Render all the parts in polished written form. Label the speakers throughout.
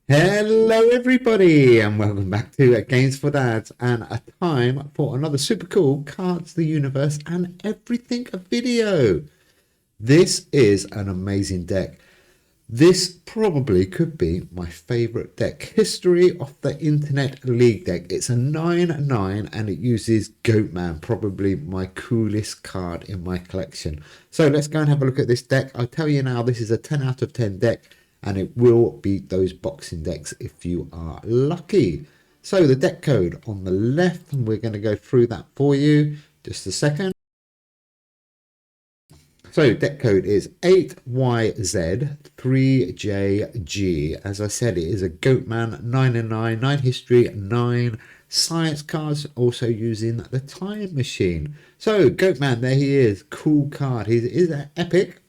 Speaker 1: Hello everybody and welcome back to Games for Dads and a time for another super cool Cards the Universe and Everything video. This is an amazing deck. This probably could be my favourite deck. History of the Internet League deck. It's a 9/9 and it uses Goatman, probably my coolest card in my collection. So let's go and have a look at this deck. I'll tell you now, this is a 10 out of 10 deck and it will beat those boxing decks if you are lucky. So the deck code on the left, and we're going to go through that for you. Just a second. So deck code is 8YZ3JG. As I said, it is a Goatman 9/9, 9 history, 9 science cards, also using the time machine. So Goatman, there he is. Cool card. He is an epic.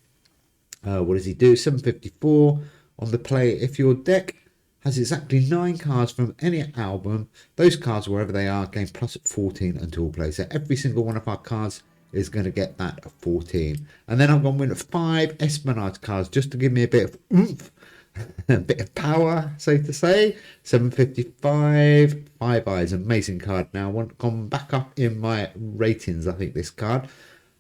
Speaker 1: What does he do? 754 on the play. If your deck has exactly 9 cards from any album, those cards, wherever they are, gain plus 14 until play. So every single one of our cards is going to get that 14. And then I'm going to win 5 Espionage cards just to give me a bit of oomph, a bit of power, so to say. 755, 5 Eyes, amazing card. Now, gone back up in my ratings, I think, this card.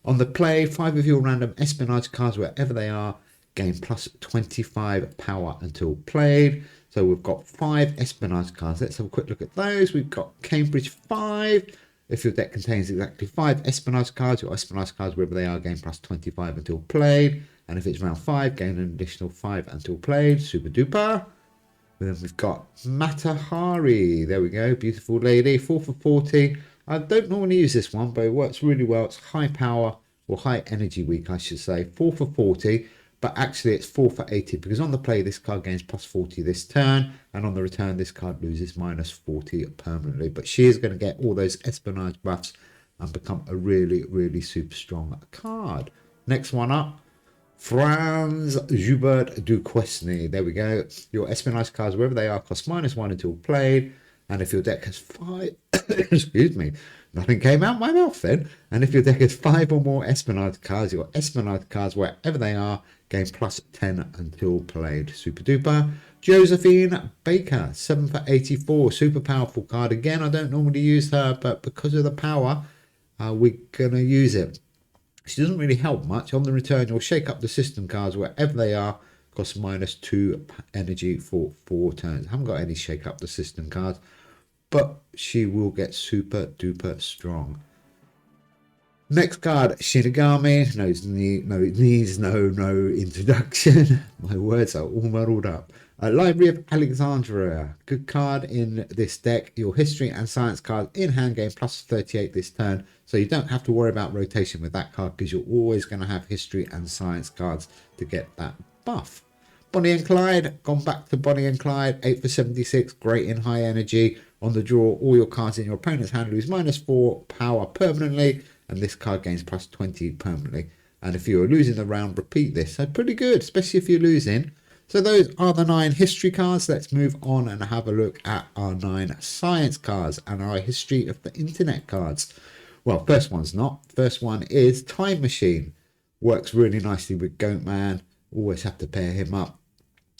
Speaker 1: On the play, 5 of your random Espionage cards, wherever they are, gain plus 25 power until played. So we've got 5 Espionage cards. Let's have a quick look at those. We've got Cambridge 5. If your deck contains exactly 5 Espionage cards, your Espionage cards, wherever they are, gain plus 25 until played. And if it's round 5, gain an additional 5 until played. Super duper. And then we've got Matahari. There we go. Beautiful lady. 4 for 40. I don't normally use this one, but it works really well. It's high power, or high energy weak, I should say. 4 for 40. But actually it's 4 for 80 because on the play this card gains plus 40 this turn, and on the return this card loses minus 40 permanently. But she is going to get all those Espionage buffs and become a really super strong card. Next one up, Franz Joubert Duquesne. There we go. Your Espionage cards, wherever they are, cost -1 until played. And if your deck has 5, excuse me, nothing came out my mouth then. And if your deck has 5 or more Espionage cards, your Espionage cards, wherever they are, gain plus 10 until played. Super duper. Josephine Baker, 7 for 84. Super powerful card. Again, I don't normally use her, but because of the power, we're going to use it. She doesn't really help much. On the return, you'll shake up the system cards wherever they are. Costs -2 energy for 4 turns. I haven't got any shake up the system cards, but she will get super duper strong. Next card, Shinigami. Needs no introduction. My words are all muddled up. Library of Alexandria. Good card in this deck. Your history and science cards in hand gain plus 38 this turn. So you don't have to worry about rotation with that card because you're always going to have history and science cards to get that buff. Bonnie and Clyde. Gone back to Bonnie and Clyde. 8 for 76. Great in high energy. On the draw, all your cards in your opponent's hand lose -4 power permanently. And this card gains plus 20 permanently. And if you're losing the round, repeat this. So pretty good, especially if you're losing. So those are the 9 history cards. Let's move on and have a look at our 9 science cards and our history of the internet cards. Well, first one's not. First one is Time Machine. Works really nicely with Goatman. Always have to pair him up.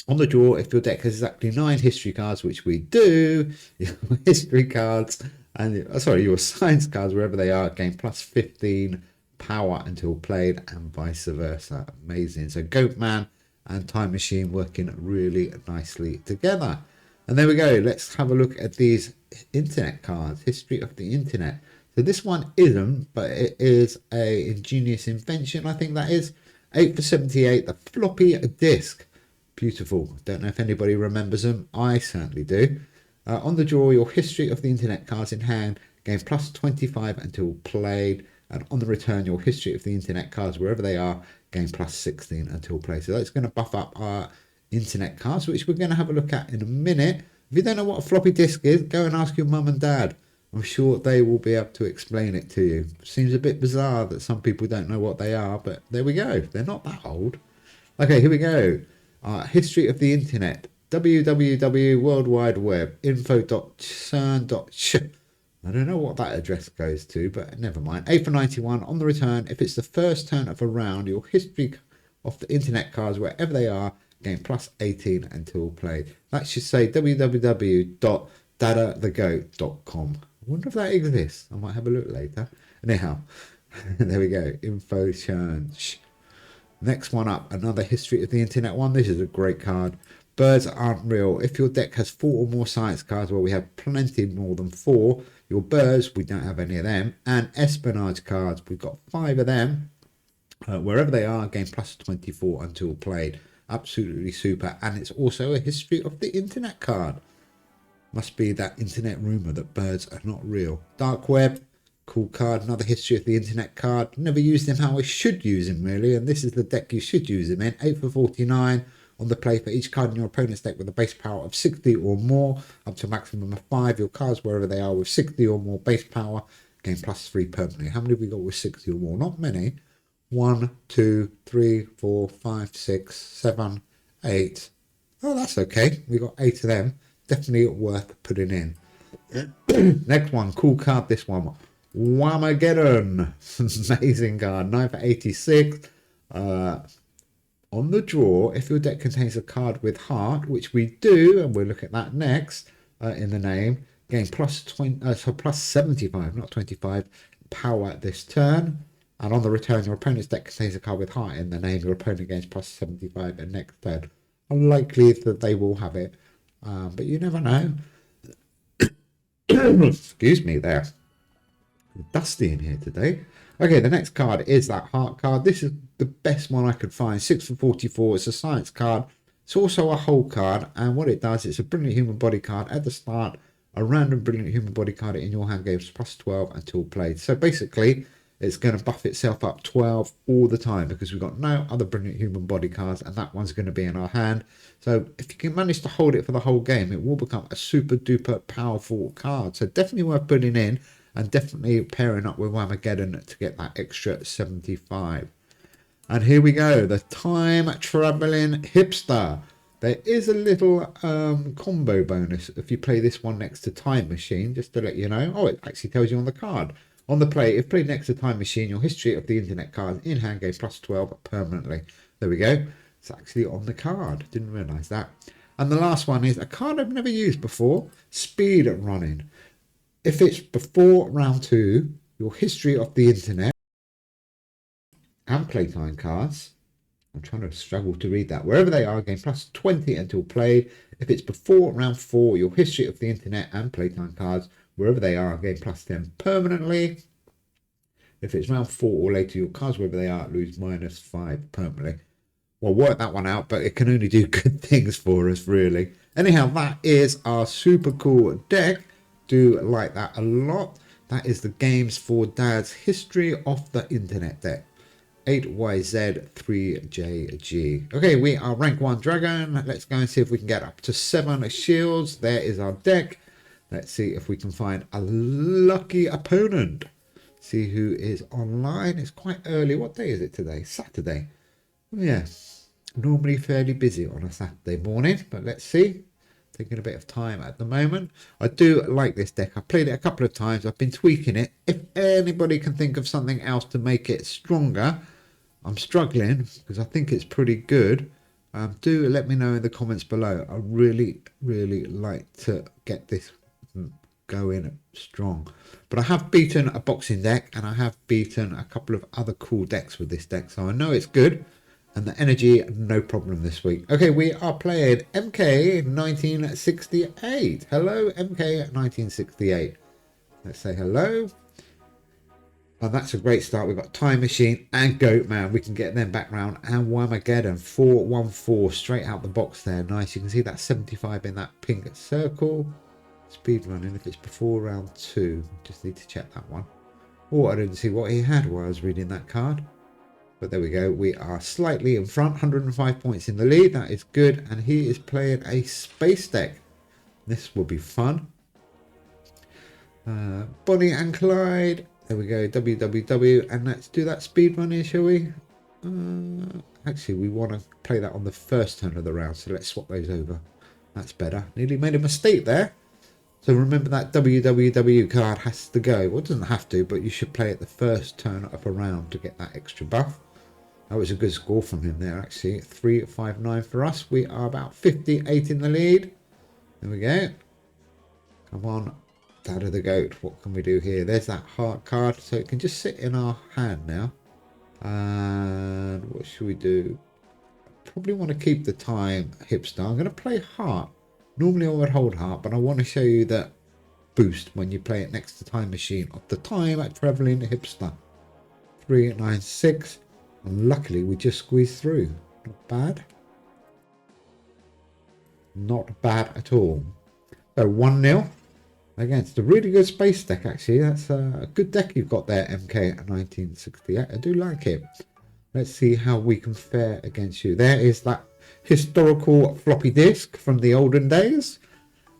Speaker 1: On the draw, if your deck has exactly 9 history cards, which we do, your history cards and your science cards, wherever they are, gain plus 15 power until played, and vice versa. Amazing. So Goatman and Time Machine working really nicely together. And there we go. Let's have a look at these internet cards. History of the internet. So this one isn't, but it is a ingenious invention. I think that is 8 for 78. The floppy disk. Beautiful. Don't know if anybody remembers them. I certainly do. On the draw, your history of the internet cards in hand gain plus 25 until played. And on the return, your history of the internet cards, wherever they are, gain plus 16 until played. So that's going to buff up our internet cards, which we're going to have a look at in a minute. If you don't know what a floppy disk is, go and ask your mum and dad. I'm sure they will be able to explain it to you. Seems a bit bizarre that some people don't know what they are, but there we go. They're not that old. Okay, here we go. History of the internet. www World Wide Web info.cern.ch. I don't know what that address goes to, but never mind. 8 for 91. On the return, if it's the first turn of a round, your history of the internet cards, wherever they are, gain plus 18 until played. That should say www.dadathegoat.com. I wonder if that exists. I might have a look later. Anyhow, there we go. Info change. Next one up, another history of the internet one. This is a great card. Birds aren't real. If your deck has 4 or more science cards, well, we have plenty more than 4. Your birds, we don't have any of them. And espionage cards, we've got 5 of them. Wherever they are, gain plus 24 until played. Absolutely super. And it's also a history of the internet card. Must be that internet rumor that birds are not real. Dark web. Cool card, another history of the internet card. Never used him how I should use him, really, and this is the deck you should use him in. 8 for 49 on the play for each card in your opponent's deck with a base power of 60 or more, up to a maximum of 5. Your cards, wherever they are, with 60 or more base power, gain plus 3 permanently. How many have we got with 60 or more? Not many. 1, 2, 3, 4, 5, 6, 7, 8. Oh, that's okay. We got 8 of them. Definitely worth putting in. Next one, cool card, this one. Whamageddon. Amazing card. 9 for 86. On the draw, if your deck contains a card with heart, which we do, and we'll look at that next in the name, gain plus 20, so plus 75, not 25, power this turn. And on the return, your opponent's deck contains a card with heart in the name. Your opponent gains plus 75 and next turn. Unlikely that they will have it, but you never know. Excuse me there. Dusty in here today. Okay, the next card is that heart card. This is the best one I could find. 6 for 44. It's a science card. It's also a whole card, and what it does, it's a brilliant human body card. At the start, a random brilliant human body card in your hand gives plus 12 until played. So basically, it's going to buff itself up 12 all the time because we've got no other brilliant human body cards, and that one's going to be in our hand. So if you can manage to hold it for the whole game, it will become a super duper powerful card. So definitely worth putting in. And definitely pairing up with Whamageddon to get that extra 75. And here we go, the time traveling hipster. There is a little combo bonus if you play this one next to Time Machine, just to let you know. Oh, it actually tells you on the card. On the play, if played next to Time Machine, your history of the internet cards in hand gains plus 12 permanently. There we go. It's actually on the card. Didn't realise that. And the last one is a card I've never used before, Speed Running. If it's before round 2, your history of the internet and playtime cards, I'm trying to struggle to read that, wherever they are, gain plus 20 until played. If it's before round 4, your history of the internet and playtime cards, wherever they are, gain plus 10 permanently. If it's round 4 or later, your cards, wherever they are, lose minus 5 permanently. Well, work that one out, but it can only do good things for us, really. Anyhow, that is our super cool deck. Do like that a lot. That is the Games for Dad's history of the internet deck. 8YZ3JG. Okay, we are rank 1 dragon. Let's go and see if we can get up to 7 shields. There is our deck. Let's see if we can find a lucky opponent. See who is online. It's quite early. What day is it today? Saturday. Oh, yeah, normally fairly busy on a Saturday morning, but let's see. Taking a bit of time at the moment. I do like this deck. I've played it a couple of times. I've been tweaking it. If anybody can think of something else to make it stronger, I'm struggling because I think it's pretty good. Do let me know in the comments below. I really like to get this going strong. But I have beaten a boxing deck and I have beaten a couple of other cool decks with this deck. So I know it's good. And the energy, no problem this week. Okay, we are playing MK1968. Hello, MK1968. Let's say hello. And that's a great start. We've got Time Machine and Goatman. We can get them back round. And Whamageddon, 414, straight out the box there. Nice. You can see that 75 in that pink circle. Speed running if it's before round 2. Just need to check that one. Oh, I didn't see what he had while I was reading that card. But there we go. We are slightly in front. 105 points in the lead. That is good. And he is playing a space deck. This will be fun. Bonnie and Clyde. There we go. WWW. And let's do that speed running, shall we? Actually, we want to play that on the first turn of the round. So let's swap those over. That's better. Nearly made a mistake there. So remember that WWW card has to go. Well, it doesn't have to, but you should play it the first turn of a round to get that extra buff. That was a good score from him there, actually. 359 for us. We are about 58 in the lead. There we go. Come on, Dad of the Goat. What can we do here? There's that heart card, so it can just sit in our hand now. And what should we do? Probably want to keep the time hipster. I'm going to play heart. Normally I would hold heart, but I want to show you that boost when you play it next to time machine of the time at traveling hipster. 396. And luckily we just squeezed through. Not bad. Not bad at all. So 1-0 against a really good space deck, actually. That's a good deck you've got there, MK1968. I do like it. Let's see how we can fare against you. There is that historical floppy disk from the olden days.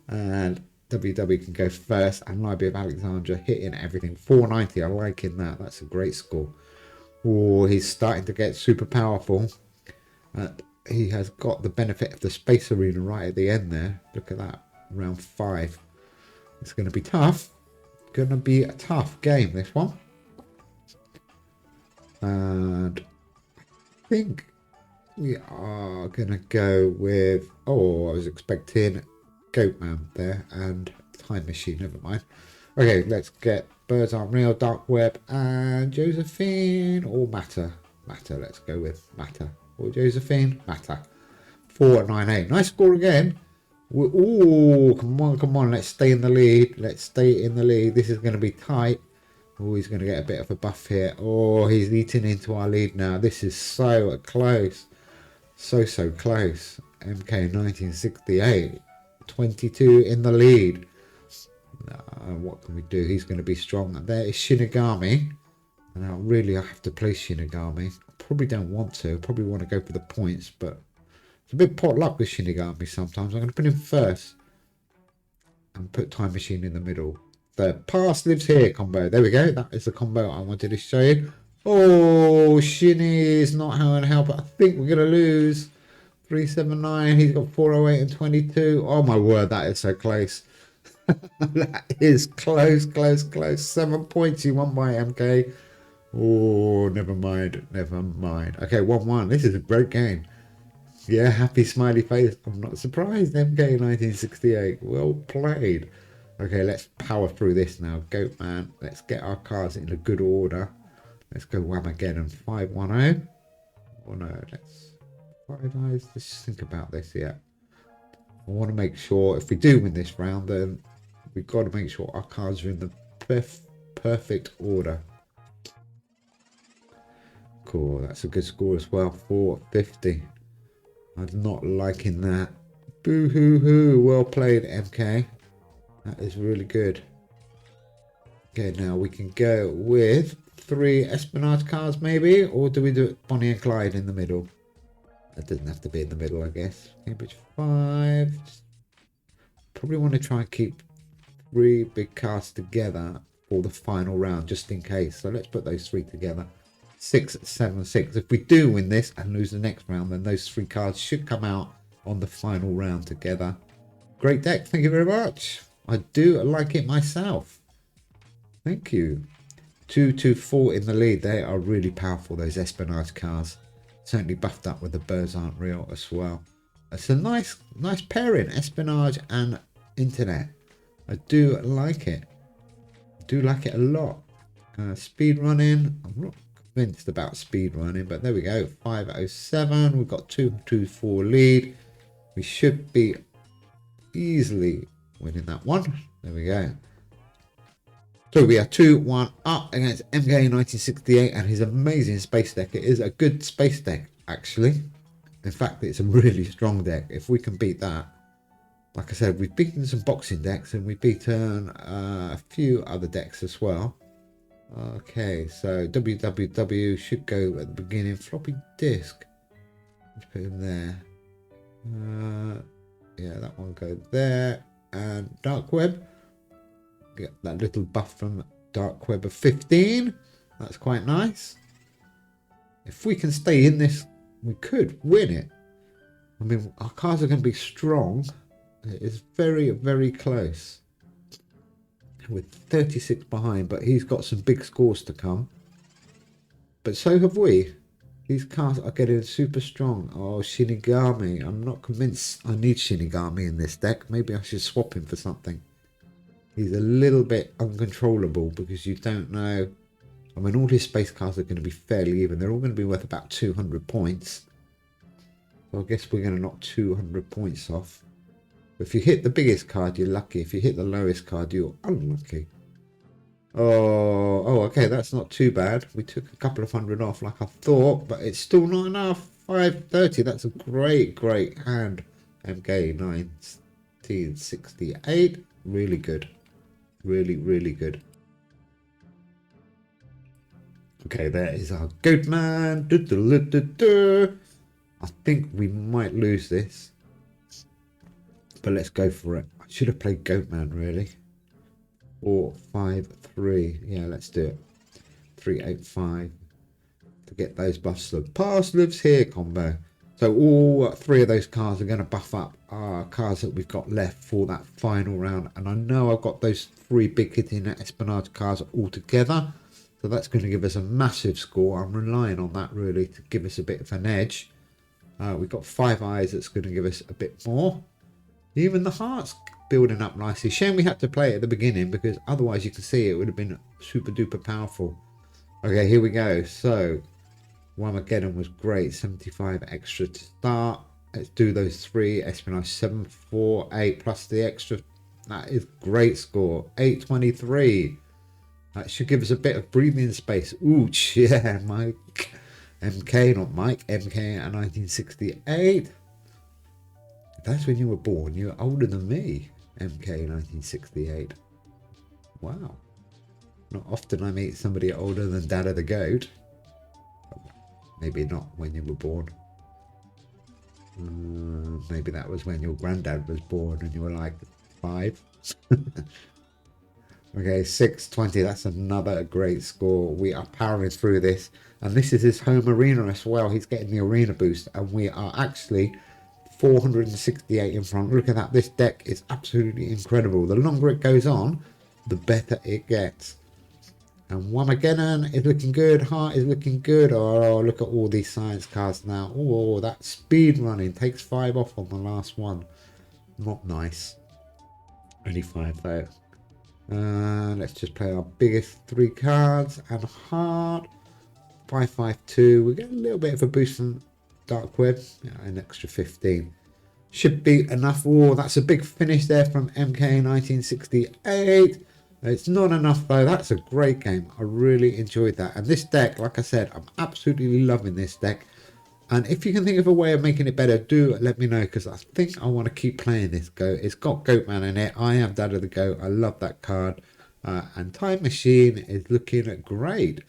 Speaker 1: And WW can go first. And Library of Alexandria hitting everything. 490. I'm liking that. That's a great score. Oh, he's starting to get super powerful. He has got the benefit of the space arena right at the end there. Look at that. Round 5. It's going to be tough. Going to be a tough game, this one. And I think we are going to go with... Oh, I was expecting Goatman there and Time Machine. Never mind. Okay, let's get Birds Aren't Real, Dark Web, and Josephine or Matter. Matter, let's go with Matter. Or Josephine, Matter. 498. Nice score again. Oh, come on. Let's stay in the lead. Let's stay in the lead. This is going to be tight. Oh, he's going to get a bit of a buff here. Oh, he's eating into our lead now. This is so close. So close. MK1968. 22 in the lead. What can we do? He's going to be strong. There is Shinigami. And I have to play Shinigami. I probably don't want to. I probably want to go for the points, but it's a bit pot luck with Shinigami sometimes. I'm going to put him first and put Time Machine in the middle. The past lives here combo. There we go. That is the combo I wanted to show you. Oh, Shinny is not how to help. I think we're going to lose. 379. He's got 408 and 22. Oh my word, that is so close. That is close. 7 points he won by MK. Oh, never mind. Okay, 1-1. This is a great game. Yeah, happy smiley face. I'm not surprised. MK1968. Well played. Okay, let's power through this now. Goatman. Let's get our cards in a good order. Let's go Whamageddon. 510. Oh no, let's 5 eyes. Let's think about this here. I want to make sure if we do win this round, then we've got to make sure our cards are in the perfect order. Cool, that's a good score as well. 450. I'm not liking that. Boo hoo hoo. Well played, MK. That is really good. Okay, now we can go with 3 Espionage cards maybe, or do we do it Bonnie and Clyde in the middle? That doesn't have to be in the middle, I guess. Cambridge 5. Probably want to try and keep 3 big cards together for the final round, just in case. So let's put those 3 together. 6, 7, 6. If we do win this and lose the next round, then those 3 cards should come out on the final round together. Great deck. Thank you very much. I do like it myself. Thank you. 2, 2, 4 in the lead. They are really powerful, those Espionage cards. Certainly buffed up with the Birds Aren't Real as well. It's a nice pairing, Espionage and Internet. I do like it. I do like it a lot. Speed running. I'm not convinced about speed running, but there we go. 507. We've got 2, 2, 4 lead. We should be easily winning that one. There we go. So we are 2-1 up against MK1968 and his amazing space deck. It is a good space deck, actually. In fact, it's a really strong deck. If we can beat that, like I said, we've beaten some boxing decks and we've beaten a few other decks as well. Okay, so WWW should go at the beginning. Floppy disk. Let's put him there. Yeah, that one goes there. And Dark Web. Get that little buff from Dark Web of 15. That's quite nice. If we can stay in this, we could win it. I mean, our cards are going to be strong. It is very, very close. With 36 behind, but he's got some big scores to come. But so have we. These cards are getting super strong. Oh, Shinigami. I'm not convinced I need Shinigami in this deck. Maybe I should swap him for something. He's a little bit uncontrollable because you don't know. I mean, all his space cards are going to be fairly even. They're all going to be worth about 200 points. So I guess we're going to knock 200 points off. If you hit the biggest card, you're lucky. If you hit the lowest card, you're unlucky. Oh, okay, that's not too bad. We took a couple of hundred off like I thought, but it's still not enough. 530, that's a great hand. MK 1968, really good. Really good. Okay, there is our goat man. I think we might lose this, but let's go for it. I should have played goat man really. 4, 5, 3. Yeah, let's do it. 3, 8, 5. To get those buffs. The pass lives here combo. So all 3 of those cards are going to buff up our cards that we've got left for that final round. And I know I've got those 3 big hitting Espionage cards all together. So that's going to give us a massive score. I'm relying on that really to give us a bit of an edge. We've got 5 eyes that's going to give us a bit more. Even the heart's building up nicely. Shame we had to play it at the beginning because otherwise you can see it would have been super duper powerful. Okay, here we go. So Whamageddon was great. 75 extra to start. Let's do those 3. Espionage 7, 4, 8 plus the extra. That is great score. 823. That should give us a bit of breathing space. Ooh, yeah, Mike. MK, not Mike. MK at 1968. That's when you were born. You're older than me. MK 1968. Wow. Not often I meet somebody older than Dad of the Goat. Maybe not when you were born. Maybe that was when your granddad was born and you were like 5. Okay, 620. That's another great score. We are powering through this. And this is his home arena as well. He's getting the arena boost. And we are actually 468 in front. Look at that. This deck is absolutely incredible. The longer it goes on, the better it gets. And Whamageddon is looking good. Heart is looking good. Oh, look at all these science cards now. Oh, that speed running takes 5 off on the last one. Not nice. Only 5 though. Let's just play our biggest 3 cards. And heart. 552. We get a little bit of a boost from Dark Web. Yeah, an extra 15. Should be enough. Oh, that's a big finish there from MK 1968. It's not enough though. That's a great game. I really enjoyed that. And this deck, like I said, I'm absolutely loving this deck. And if you can think of a way of making it better, do let me know because I think I want to keep playing this Goat. It's got Goatman in it. I am Dad of the Goat. I love that card. And Time Machine is looking great.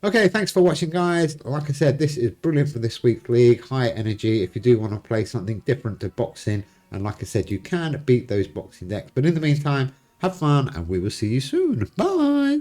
Speaker 1: Okay, thanks for watching, guys. Like I said, this is brilliant for this week's league. High energy if you do want to play something different to boxing. And like I said, you can beat those boxing decks. But in the meantime, have fun and we will see you soon. Bye.